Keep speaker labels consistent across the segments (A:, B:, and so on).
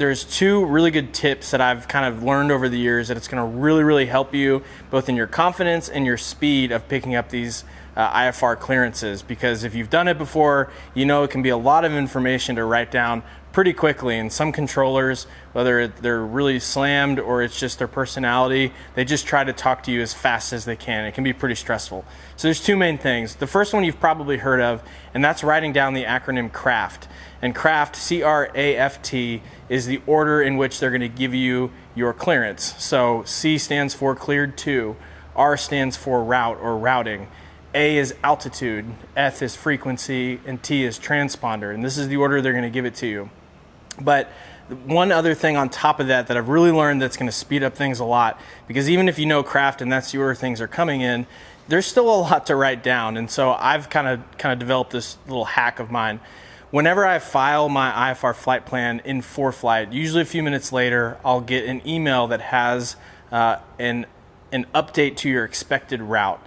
A: there's two really good tips that I've kind of learned over the years that it's going to really help you both in your confidence and your speed of picking up these IFR clearances, because if you've done it before, you know it can be a lot of information to write down pretty quickly, and some controllers, whether they're really slammed or it's just their personality, they just try to talk to you as fast as they can. It can be pretty stressful. So there's two main things. The first one you've probably heard of, and that's writing down the acronym CRAFT. And CRAFT, C-R-A-F-T, is the order in which they're going to give you your clearance. So C stands for cleared to, R stands for route or routing, A is altitude, F is frequency, and T is transponder. And this is the order they're going to give it to you. But one other thing on top of that I've really learned that's going to speed up things a lot, because even if you know craft and that's the order things are coming in, there's still a lot to write down. And so I've kind of developed this little hack of mine. Whenever I file my IFR flight plan in ForeFlight, usually a few minutes later, I'll get an email that has an update to your expected route.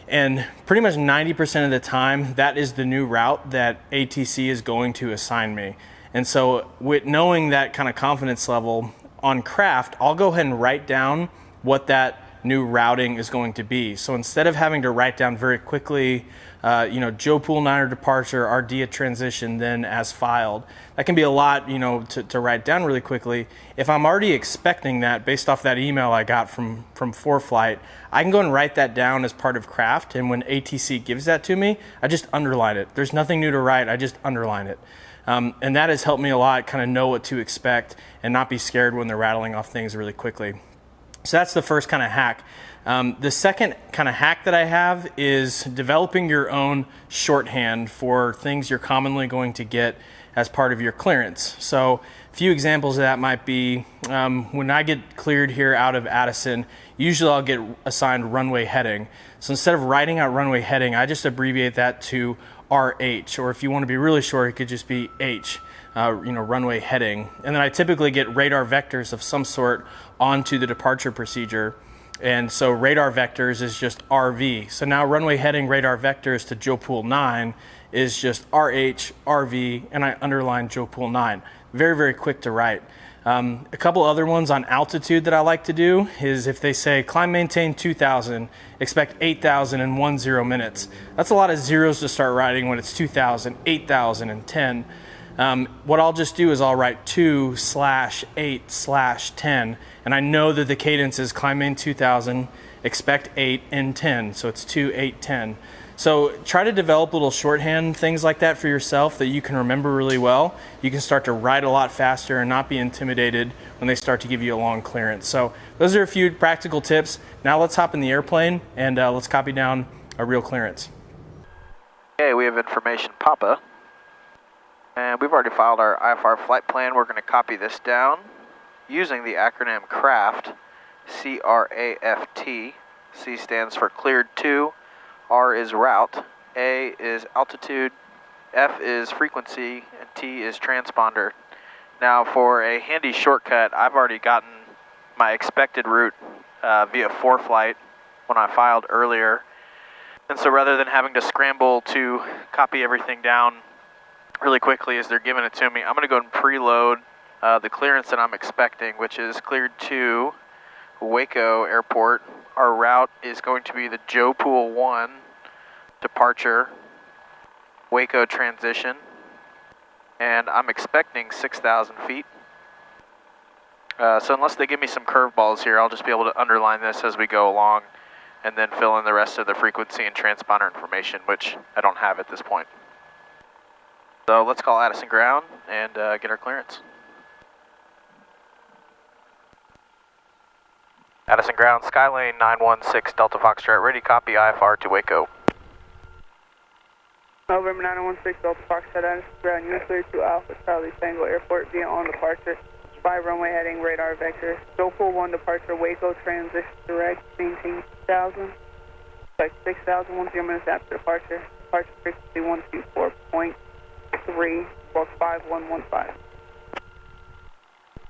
A: And pretty much 90% of the time, that is the new route that ATC is going to assign me. And so with knowing that kind of confidence level on craft, I'll go ahead and write down what that new routing is going to be. So instead of having to write down very quickly, Joe Pool Niner departure, Ardea transition, then as filed, that can be a lot, to write down really quickly. If I'm already expecting that based off that email I got from ForeFlight, I can go and write that down as part of craft. And when ATC gives that to me, I just underline it. There's nothing new to write. I just underline it. And that has helped me a lot, kind of know what to expect and not be scared when they're rattling off things really quickly. So that's the first kind of hack. The second kind of hack that I have is developing your own shorthand for things you're commonly going to get as part of your clearance. So a few examples of that might be when I get cleared here out of Addison, usually I'll get assigned runway heading. So instead of writing out runway heading, I just abbreviate that to RH, or if you want to be really short, it could just be H, runway heading. And then I typically get radar vectors of some sort onto the departure procedure. And so radar vectors is just RV. So now runway heading radar vectors to Joe Pool 9 is just RH, RV, and I underline Joe Pool 9. Very quick to write. A couple other ones on altitude that I like to do is if they say climb maintain 2,000, expect 8,000 in 10 minutes. That's a lot of zeros to start writing when it's 2,000, 8,000, and 10. What I'll just do is I'll write 2/8/10, and I know that the cadence is climb main 2,000, expect 8 and 10, so it's 2, 8, 10. So try to develop little shorthand things like that for yourself that you can remember really well. You can start to write a lot faster and not be intimidated when they start to give you a long clearance. So those are a few practical tips. Now let's hop in the airplane and let's copy down a real clearance.
B: Okay, we have information Papa. And we've already filed our IFR flight plan. We're going to copy this down using the acronym CRAFT, C-R-A-F-T. C stands for cleared to, R is route, A is altitude, F is frequency, and T is transponder. Now for a handy shortcut, I've already gotten my expected route via ForeFlight when I filed earlier. And so rather than having to scramble to copy everything down really quickly as they're giving it to me, I'm going to go and preload the clearance that I'm expecting, which is cleared to Waco Airport. Our route is going to be the Joe Pool 1 departure, Waco transition, and I'm expecting 6,000 feet. So unless they give me some curveballs here, I'll just be able to underline this as we go along and then fill in the rest of the frequency and transponder information, which I don't have at this point. So let's call Addison ground and get our clearance. Addison ground, Skylane 916 Delta Foxtrot, ready, copy IFR to Waco.
C: November 916 Delta Foxtrot, Addison ground, you are cleared to Alpha Charlie Tango Airport via on departure, 5 runway heading, radar vector, Joe Pool 1 departure, Waco transition direct, maintain 2,000, like 6,000, 10 minutes after departure, departure frequency 124.3, box 5115.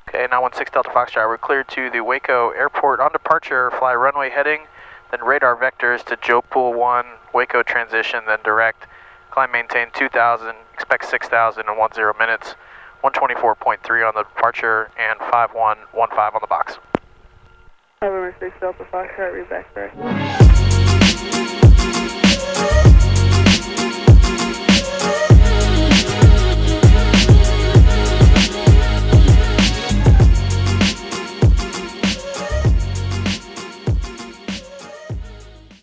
B: Okay, 916 Delta Foxtrot, we're cleared to the Waco Airport. On departure, fly runway heading, then radar vectors to Joe Pool 1, Waco transition, then direct. Climb maintain 2,000, expect 6,000 in 10 minutes. 124.3 on the departure, and 5115 on the box.
C: November 6 Delta Foxtrot, read back correct.